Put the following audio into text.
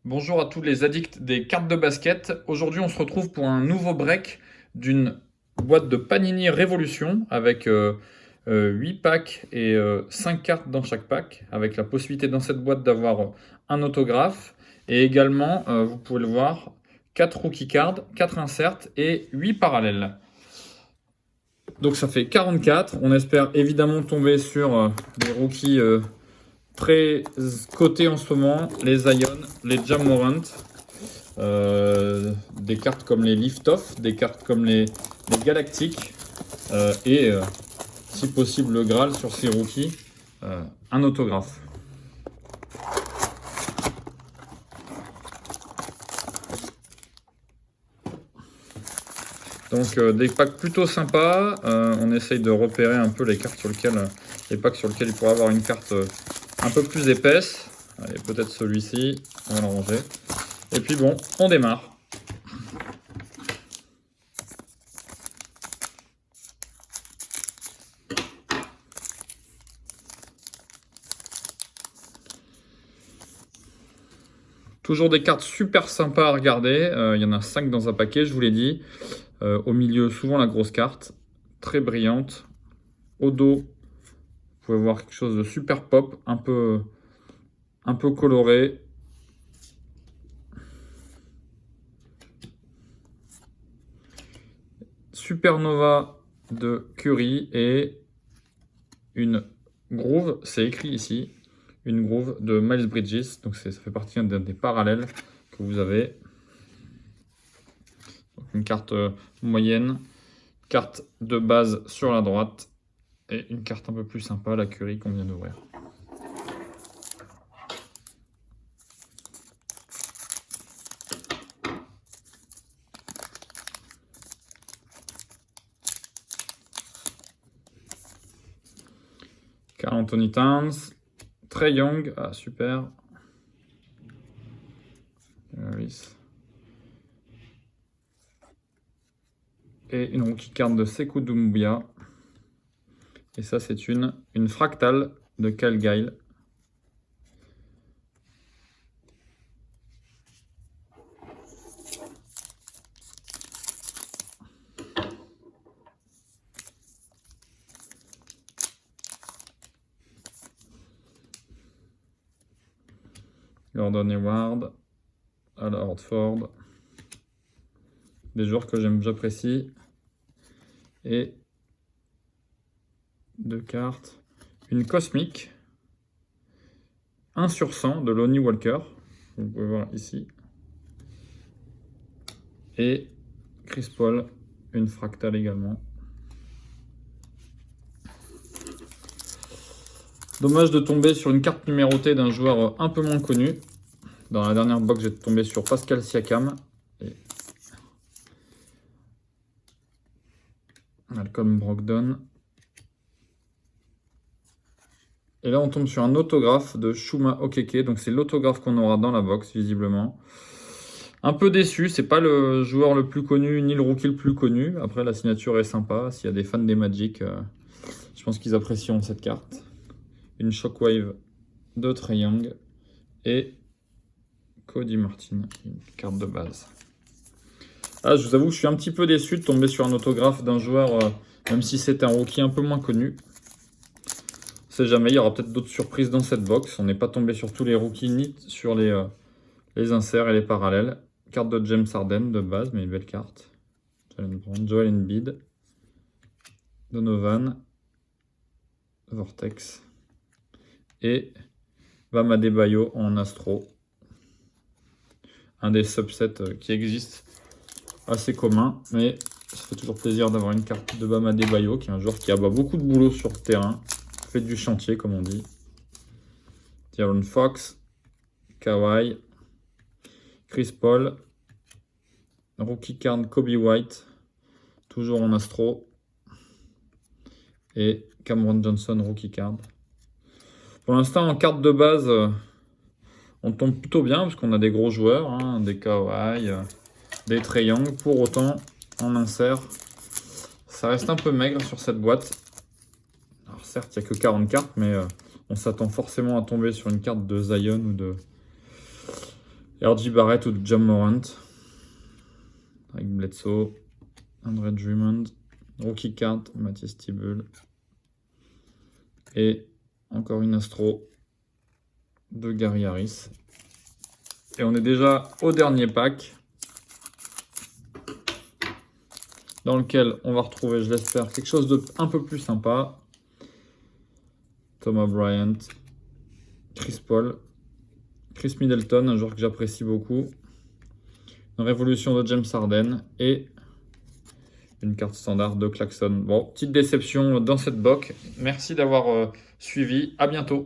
Bonjour à tous les addicts des cartes de basket. Aujourd'hui, on se retrouve pour un nouveau break d'une boîte de Panini Révolution avec 8 packs et 5 cartes dans chaque pack, avec la possibilité dans cette boîte d'avoir un autographe et également, vous pouvez le voir, 4 rookie cards, 4 inserts et 8 parallèles. Donc ça fait 44. On espère évidemment tomber sur des rookies très cotés en ce moment, les Zion, les Ja Morant. Des cartes comme les Lift-Off, des cartes comme les Galactiques, et si possible le Graal sur ces rookies, un autographe. Donc des packs plutôt sympas. On essaye de repérer un peu les cartes sur lesquelles, les packs sur lesquels il pourrait avoir une carte un peu plus épaisse. Allez, peut-être celui-ci, on va le ranger. Et puis bon, on démarre. Toujours des cartes super sympas à regarder. Il y en a 5 dans un paquet, je vous l'ai dit. Au milieu, souvent la grosse carte, très brillante. Au dos, vous pouvez voir quelque chose de super pop, un peu coloré. Supernova de Curry et une groove, c'est écrit ici, une groove de Miles Bridges. Donc ça fait partie d'un des parallèles que vous avez. Donc une carte moyenne, carte de base sur la droite et une carte un peu plus sympa, la Curry qu'on vient d'ouvrir. Karl Anthony Towns, Trae Young, ah super. Harris. Et une rookie card de Sekou Doumbouya. Et ça, c'est une fractale de Kyle Guile. Gordon Hayward, Al Horford, des joueurs que j'apprécie. Et deux cartes. Une cosmique, 1 sur 100 de Lonnie Walker, vous pouvez voir ici. Et Chris Paul, une fractale également. Dommage de tomber sur une carte numérotée d'un joueur un peu moins connu. Dans la dernière box, j'ai tombé sur Pascal Siakam. Et Malcolm Brogdon. Et là, on tombe sur un autographe de Chuma Okeke. Donc, c'est l'autographe qu'on aura dans la box, visiblement. Un peu déçu, c'est pas le joueur le plus connu, ni le rookie le plus connu. Après, la signature est sympa. S'il y a des fans des Magic, je pense qu'ils apprécieront cette carte. Une Shockwave de Trae Young. Et Cody Martin, une carte de base. Ah, je vous avoue que je suis un petit peu déçu de tomber sur un autographe d'un joueur, même si c'est un rookie un peu moins connu. On sait jamais, il y aura peut-être d'autres surprises dans cette box. On n'est pas tombé sur tous les rookies ni sur les inserts et les parallèles. Carte de James Harden de base, mais une belle carte. Joel Embiid, Donovan, Vortex et Bam Adebayo en Astro. Un des subsets qui existent, assez commun, mais ça fait toujours plaisir d'avoir une carte de Bam Adebayo, qui est un joueur qui a beaucoup de boulot sur le terrain, fait du chantier comme on dit. De'Aaron Fox, Kawhi, Chris Paul, rookie card Kobe White, toujours en Astro, et Cameron Johnson rookie card. Pour l'instant, en carte de base, on tombe plutôt bien parce qu'on a des gros joueurs, hein, des Kawhi, des Trae Young. Pour autant, en insert, ça reste un peu maigre sur cette boîte. Alors certes, il n'y a que 40 cartes, mais on s'attend forcément à tomber sur une carte de Zion ou R.J. Barrett ou John Morant. Avec Bledsoe. Andre Drummond. Rookie card, Matisse Thybulle. Et encore une Astro de Gary Harris. Et on est déjà au dernier pack, dans lequel on va retrouver, je l'espère, quelque chose de un peu plus sympa. Thomas Bryant, Chris Paul, Chris Middleton, un joueur que j'apprécie beaucoup. Une révolution de James Harden et une carte standard de Claxton. Bon, petite déception dans cette box. Merci d'avoir suivi. À bientôt.